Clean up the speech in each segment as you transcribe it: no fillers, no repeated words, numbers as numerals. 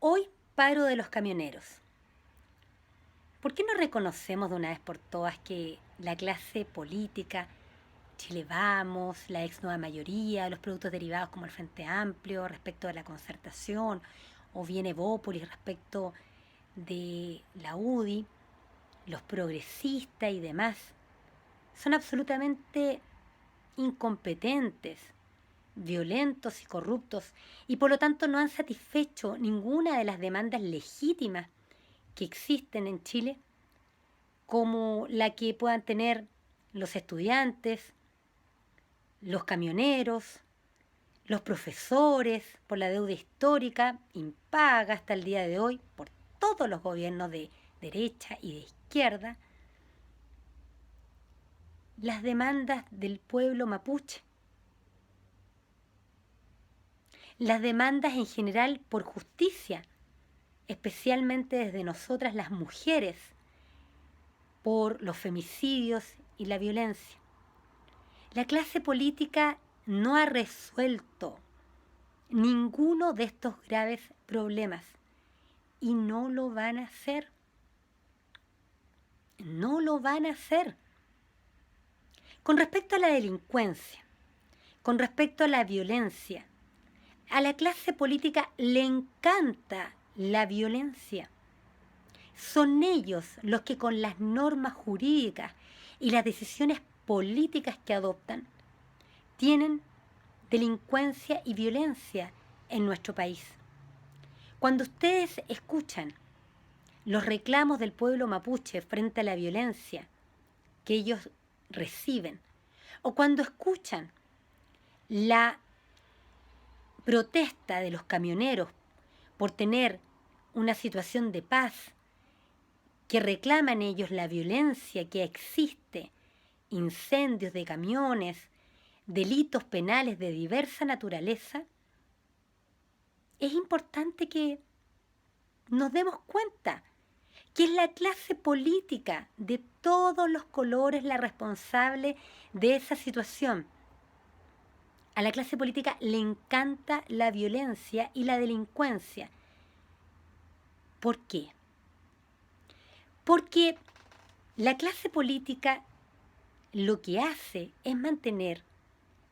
Hoy paro de los camioneros. ¿Por qué no reconocemos de una vez por todas que la clase política, Chile Vamos, la ex nueva mayoría, los productos derivados como el Frente Amplio respecto de la concertación, o bien Evópolis respecto de la UDI, los progresistas y demás, son absolutamente incompetentes, violentos y corruptos, y por lo tanto no han satisfecho ninguna de las demandas legítimas que existen en Chile, como la que puedan tener los estudiantes, los camioneros, los profesores, por la deuda histórica impaga hasta el día de hoy por todos los gobiernos de derecha y de izquierda, las demandas del pueblo mapuche, las demandas en general por justicia, especialmente desde nosotras las mujeres, por los femicidios y la violencia. La clase política no ha resuelto ninguno de estos graves problemas y no lo van a hacer. No lo van a hacer. Con respecto a la delincuencia, con respecto a la violencia, a la clase política le encanta la violencia. Son ellos los que con las normas jurídicas y las decisiones políticas que adoptan tienen delincuencia y violencia en nuestro país. Cuando ustedes escuchan los reclamos del pueblo mapuche frente a la violencia que ellos reciben, o cuando escuchan la protesta de los camioneros por tener una situación de paz, que reclaman ellos la violencia que existe, incendios de camiones, delitos penales de diversa naturaleza, es importante que nos demos cuenta que es la clase política de todos los colores la responsable de esa situación. A la clase política le encanta la violencia y la delincuencia. ¿Por qué? Porque la clase política lo que hace es mantener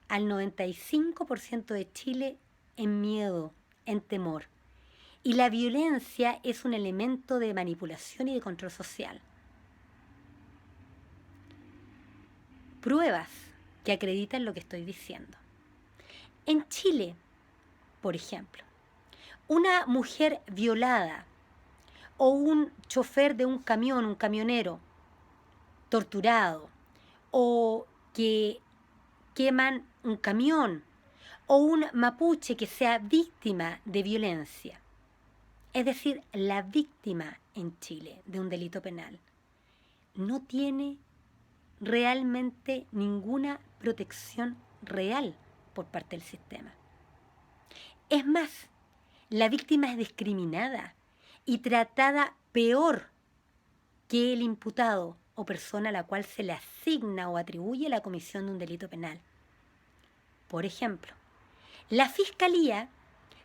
al 95% de Chile en miedo, en temor. Y la violencia es un elemento de manipulación y de control social. Pruebas que acreditan lo que estoy diciendo. En Chile, por ejemplo, una mujer violada o un chofer de un camión, un camionero torturado, o que queman un camión, o un mapuche que sea víctima de violencia, es decir, la víctima en Chile de un delito penal, no tiene realmente ninguna protección real por parte del sistema. Es más, la víctima es discriminada y tratada peor que el imputado o persona a la cual se le asigna o atribuye la comisión de un delito penal. Por ejemplo, la Fiscalía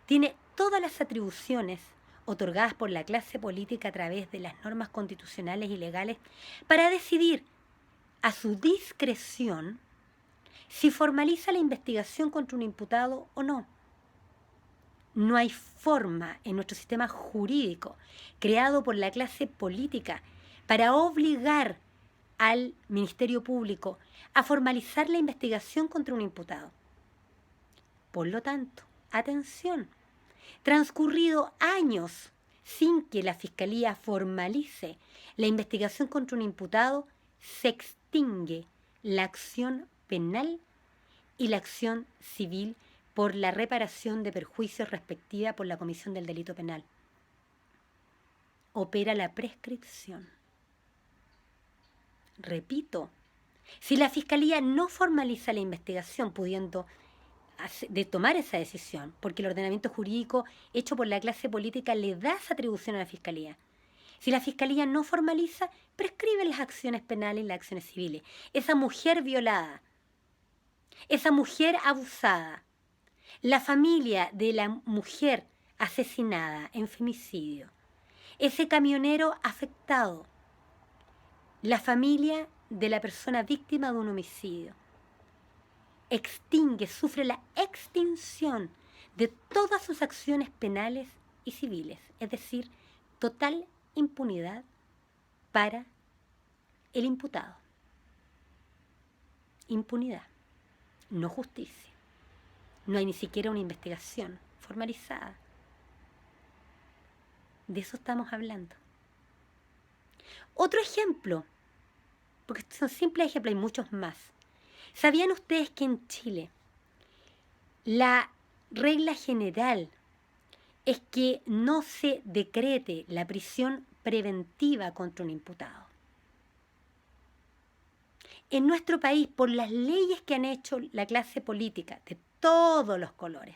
tiene todas las atribuciones otorgadas por la clase política a través de las normas constitucionales y legales para decidir a su discreción si formaliza la investigación contra un imputado o no. No hay forma en nuestro sistema jurídico creado por la clase política para obligar al Ministerio Público a formalizar la investigación contra un imputado. Por lo tanto, atención, transcurrido años sin que la Fiscalía formalice la investigación contra un imputado, se extingue la acción penal y la acción civil por la reparación de perjuicios respectiva por la comisión del delito penal. Opera la prescripción. Repito, si la Fiscalía no formaliza la investigación pudiendo de tomar esa decisión, porque el ordenamiento jurídico hecho por la clase política le da esa atribución a la Fiscalía. Si la Fiscalía no formaliza, prescribe las acciones penales y las acciones civiles. Esa mujer violada, esa mujer abusada, la familia de la mujer asesinada en femicidio, ese camionero afectado, la familia de la persona víctima de un homicidio, sufre la extinción de todas sus acciones penales y civiles, es decir, total impunidad para el imputado. Impunidad, no justicia. No hay ni siquiera una investigación formalizada. De eso estamos hablando. Otro ejemplo, porque estos son simples ejemplos, hay muchos más. ¿Sabían ustedes que en Chile la regla general es que no se decrete la prisión preventiva contra un imputado? En nuestro país, por las leyes que han hecho la clase política de todos los colores,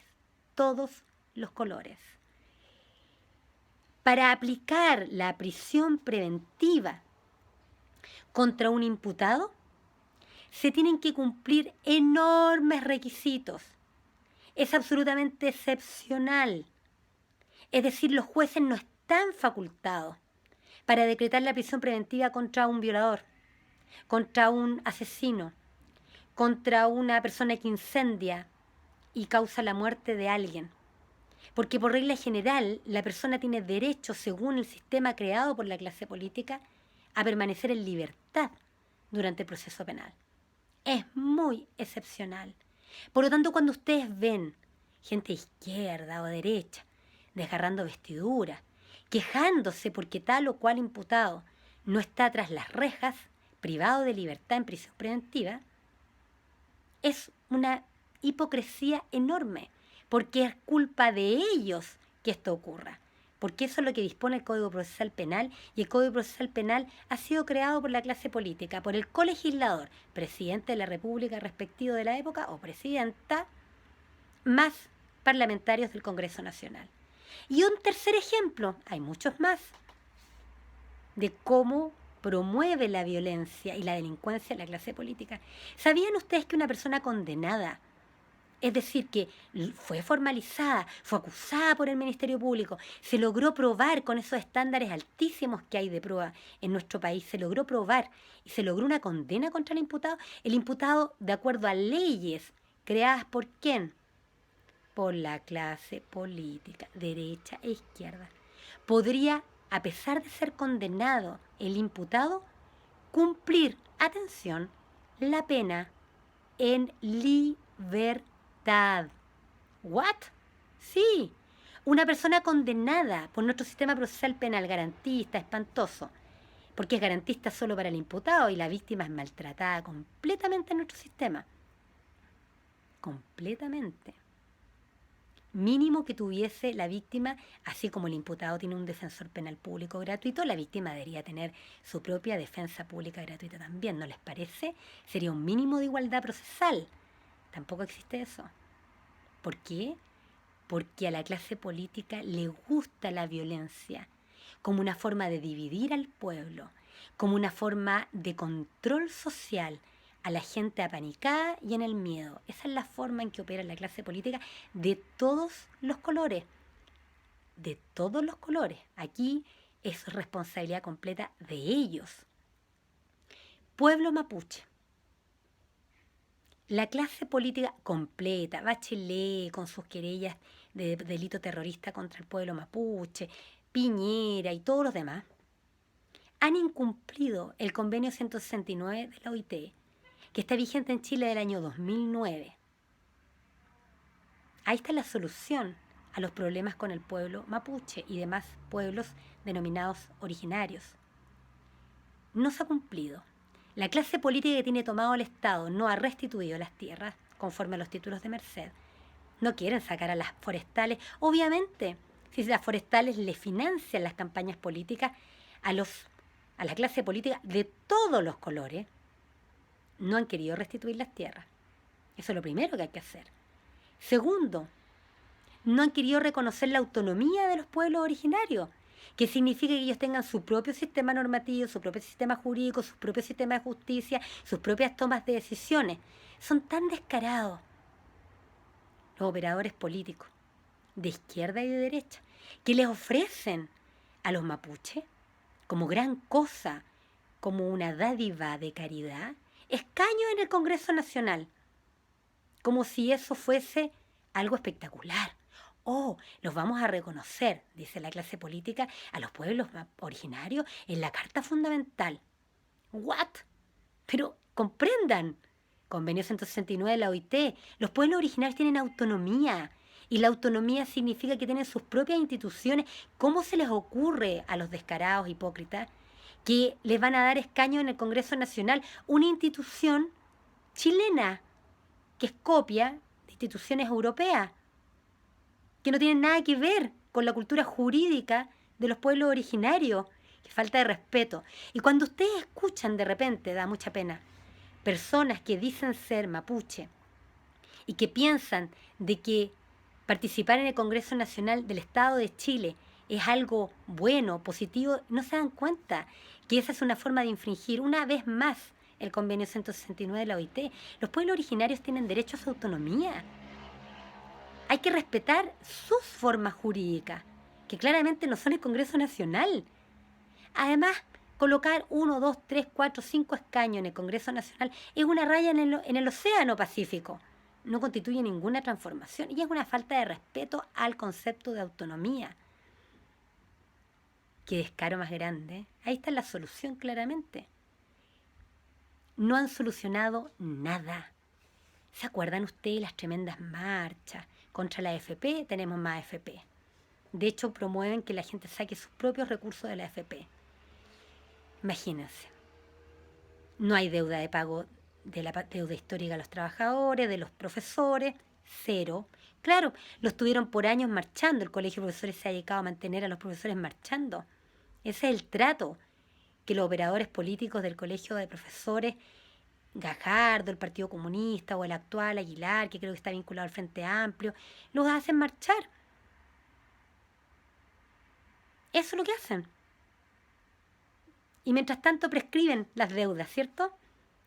para aplicar la prisión preventiva contra un imputado, se tienen que cumplir enormes requisitos. Es absolutamente excepcional. Es decir, los jueces no están facultados para decretar la prisión preventiva contra un violador, contra un asesino, contra una persona que incendia y causa la muerte de alguien. Porque por regla general, la persona tiene derecho, según el sistema creado por la clase política, a permanecer en libertad durante el proceso penal. Es muy excepcional. Por lo tanto, cuando ustedes ven gente de izquierda o derecha desgarrando vestiduras, quejándose porque tal o cual imputado no está tras las rejas, privado de libertad en prisión preventiva, es una hipocresía enorme, porque es culpa de ellos que esto ocurra, porque eso es lo que dispone el Código Procesal Penal, y el Código Procesal Penal ha sido creado por la clase política, por el colegislador, presidente de la República respectivo de la época o presidenta, más parlamentarios del Congreso Nacional. Y un tercer ejemplo, hay muchos más, de cómo promueve la violencia y la delincuencia en la clase política. ¿Sabían ustedes que una persona condenada, es decir, que fue formalizada, fue acusada por el Ministerio Público, se logró probar con esos estándares altísimos que hay de prueba en nuestro país, se logró probar y se logró una condena contra el imputado, de acuerdo a leyes creadas por quién? Por la clase política, derecha e izquierda, podría, a pesar de ser condenado el imputado, cumplir, atención, la pena en libertad. ¿What? Sí, una persona condenada por nuestro sistema procesal penal garantista, espantoso, porque es garantista solo para el imputado y la víctima es maltratada completamente en nuestro sistema. Completamente. Mínimo que tuviese la víctima, así como el imputado tiene un defensor penal público gratuito, la víctima debería tener su propia defensa pública gratuita también, ¿no les parece? Sería un mínimo de igualdad procesal. Tampoco existe eso. ¿Por qué? Porque a la clase política le gusta la violencia como una forma de dividir al pueblo, como una forma de control social a la gente apanicada y en el miedo. Esa es la forma en que opera la clase política de todos los colores. De todos los colores. Aquí es responsabilidad completa de ellos. Pueblo mapuche. La clase política completa, Bachelet con sus querellas de delito terrorista contra el pueblo mapuche, Piñera y todos los demás, han incumplido el convenio 169 de la OIT, que está vigente en Chile del año 2009. Ahí está la solución a los problemas con el pueblo mapuche y demás pueblos denominados originarios. No se ha cumplido. La clase política que tiene tomado el Estado no ha restituido las tierras conforme a los títulos de merced. No quieren sacar a las forestales. Obviamente, si las forestales le financian las campañas políticas a la clase política de todos los colores, no han querido restituir las tierras. Eso es lo primero que hay que hacer. Segundo, no han querido reconocer la autonomía de los pueblos originarios, que significa que ellos tengan su propio sistema normativo, su propio sistema jurídico, su propio sistema de justicia, sus propias tomas de decisiones. Son tan descarados los operadores políticos, de izquierda y de derecha, que les ofrecen a los mapuches como gran cosa, como una dádiva de caridad, escaños en el Congreso Nacional, como si eso fuese algo espectacular. Oh, los vamos a reconocer, dice la clase política, a los pueblos originarios en la Carta Fundamental. ¿What? Pero comprendan, Convenio 169 de la OIT, los pueblos originarios tienen autonomía y la autonomía significa que tienen sus propias instituciones. ¿Cómo se les ocurre a los descarados hipócritas que les van a dar escaño en el Congreso Nacional, una institución chilena que es copia de instituciones europeas, que no tienen nada que ver con la cultura jurídica de los pueblos originarios? Que falta de respeto. Y cuando ustedes escuchan de repente, da mucha pena, personas que dicen ser mapuche y que piensan de que participar en el Congreso Nacional del Estado de Chile es algo bueno, positivo, no se dan cuenta que esa es una forma de infringir una vez más el Convenio 169 de la OIT. Los pueblos originarios tienen derecho a su autonomía. Hay que respetar sus formas jurídicas, que claramente no son el Congreso Nacional. Además, colocar 1, 2, 3, 4, 5 escaños en el Congreso Nacional es una raya en el Océano Pacífico. No constituye ninguna transformación y es una falta de respeto al concepto de autonomía. Qué descaro más grande. Ahí está la solución claramente. No han solucionado nada. ¿Se acuerdan ustedes las tremendas marchas contra la AFP? Tenemos más AFP. De hecho, promueven que la gente saque sus propios recursos de la AFP. Imagínense. No hay deuda de pago de la deuda histórica a los trabajadores, de los profesores, cero. Claro, los tuvieron por años marchando. El Colegio de Profesores se ha dedicado a mantener a los profesores marchando. Ese es el trato que los operadores políticos del Colegio de Profesores, Gajardo, el Partido Comunista o el actual Aguilar, que creo que está vinculado al Frente Amplio, los hacen marchar. Eso es lo que hacen. Y mientras tanto prescriben las deudas, ¿cierto?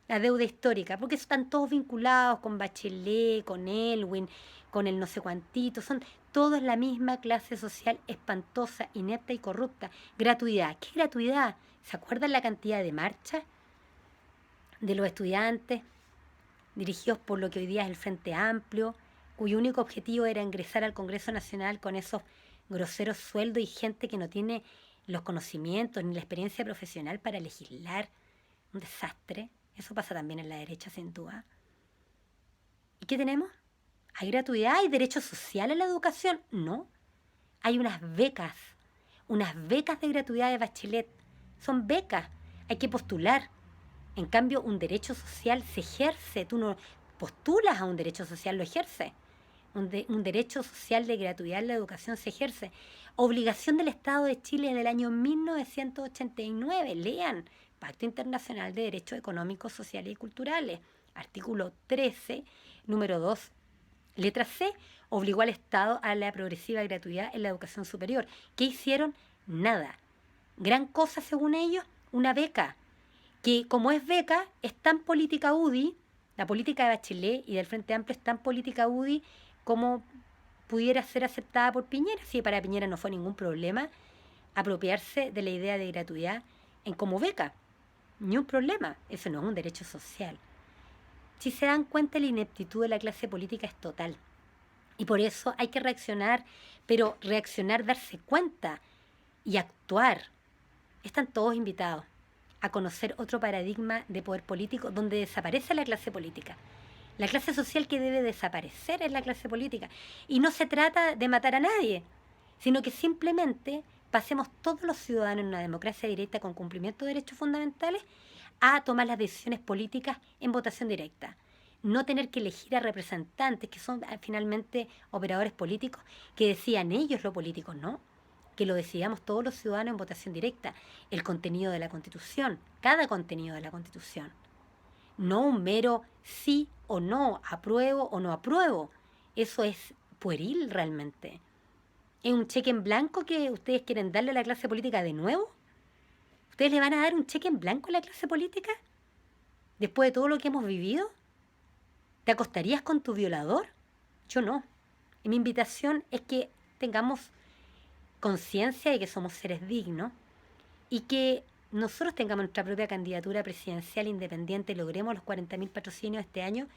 La deuda histórica, porque están todos vinculados con Bachelet, con Elwin, con el no sé cuantito, son todos la misma clase social espantosa, inepta y corrupta. Gratuidad. ¿Qué gratuidad? ¿Se acuerdan la cantidad de marchas de los estudiantes dirigidos por lo que hoy día es el Frente Amplio, cuyo único objetivo era ingresar al Congreso Nacional con esos groseros sueldos y gente que no tiene los conocimientos ni la experiencia profesional para legislar? Un desastre. Eso pasa también en la derecha, sin duda. ¿Y qué tenemos? ¿Hay gratuidad? ¿Hay derecho social a la educación? No. Hay unas becas de gratuidad de Bachelet. Son becas. Hay que postular. En cambio, un derecho social se ejerce. Tú no postulas a un derecho social, lo ejerces. Un derecho social de gratuidad en la educación se ejerce. Obligación del Estado de Chile del año 1989. Lean. Pacto Internacional de Derechos Económicos, Sociales y Culturales. Artículo 13, número 2, letra C, obligó al Estado a la progresiva gratuidad en la educación superior. ¿Qué hicieron? Nada. Gran cosa, según ellos, una beca, que como es beca, es tan política UDI, la política de Bachelet y del Frente Amplio es tan política UDI como pudiera ser aceptada por Piñera. Si para Piñera no fue ningún problema apropiarse de la idea de gratuidad en como beca. Ni un problema. Eso no es un derecho social. Si se dan cuenta, la ineptitud de la clase política es total. Y por eso hay que reaccionar, pero reaccionar, darse cuenta y actuar. Están todos invitados a conocer otro paradigma de poder político donde desaparece la clase política. La clase social que debe desaparecer es la clase política. Y no se trata de matar a nadie, sino que simplemente pasemos todos los ciudadanos en una democracia directa con cumplimiento de derechos fundamentales a tomar las decisiones políticas en votación directa. No tener que elegir a representantes que son finalmente operadores políticos que decían ellos lo político, no. Que lo decidamos todos los ciudadanos en votación directa. El contenido de la Constitución, cada contenido de la Constitución. No un mero sí o no, apruebo o no apruebo. Eso es pueril realmente. ¿Es un cheque en blanco que ustedes quieren darle a la clase política de nuevo? ¿Ustedes le van a dar un cheque en blanco a la clase política? ¿Después de todo lo que hemos vivido? ¿Te acostarías con tu violador? Yo no. Y mi invitación es que tengamos conciencia de que somos seres dignos y que nosotros tengamos nuestra propia candidatura presidencial independiente, logremos los 40.000 patrocinios este año,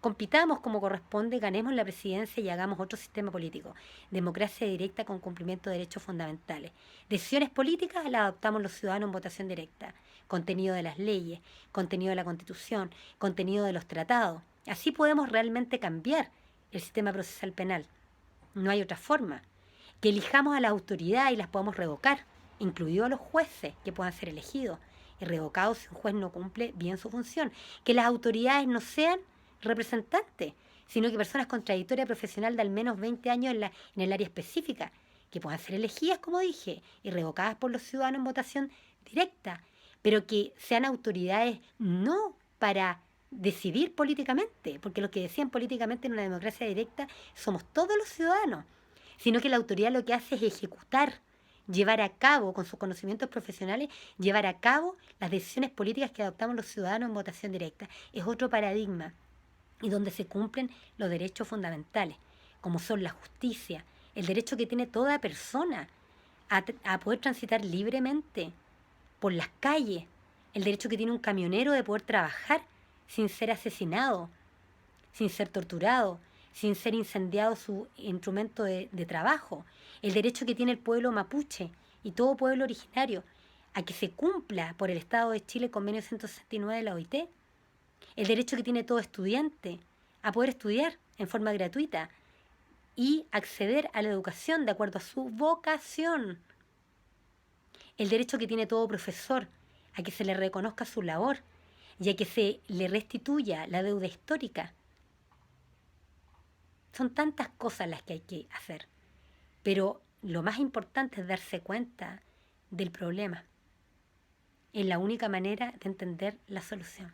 compitamos como corresponde, ganemos la presidencia y hagamos otro sistema político. Democracia directa con cumplimiento de derechos fundamentales. Decisiones políticas las adoptamos los ciudadanos en votación directa. Contenido de las leyes, contenido de la Constitución, contenido de los tratados. Así podemos realmente cambiar el sistema procesal penal. No hay otra forma. Que elijamos a las autoridades y las podamos revocar, incluidos a los jueces que puedan ser elegidos y revocados si un juez no cumple bien su función. Que las autoridades no sean representantes, sino que personas con trayectoria profesional de al menos 20 años en el área específica, que puedan ser elegidas, como dije, y revocadas por los ciudadanos en votación directa, pero que sean autoridades no para decidir políticamente, porque los que deciden políticamente en una democracia directa somos todos los ciudadanos, sino que la autoridad lo que hace es ejecutar, llevar a cabo, con sus conocimientos profesionales, llevar a cabo las decisiones políticas que adoptamos los ciudadanos en votación directa. Es otro paradigma y donde se cumplen los derechos fundamentales, como son la justicia, el derecho que tiene toda persona a poder transitar libremente por las calles, el derecho que tiene un camionero de poder trabajar sin ser asesinado, sin ser torturado, sin ser incendiado su instrumento de trabajo, el derecho que tiene el pueblo mapuche y todo pueblo originario a que se cumpla por el Estado de Chile el convenio 169 de la OIT, el derecho que tiene todo estudiante a poder estudiar en forma gratuita y acceder a la educación de acuerdo a su vocación, el derecho que tiene todo profesor a que se le reconozca su labor y a que se le restituya la deuda histórica. Son tantas cosas las que hay que hacer, pero lo más importante es darse cuenta del problema. Es la única manera de entender la solución.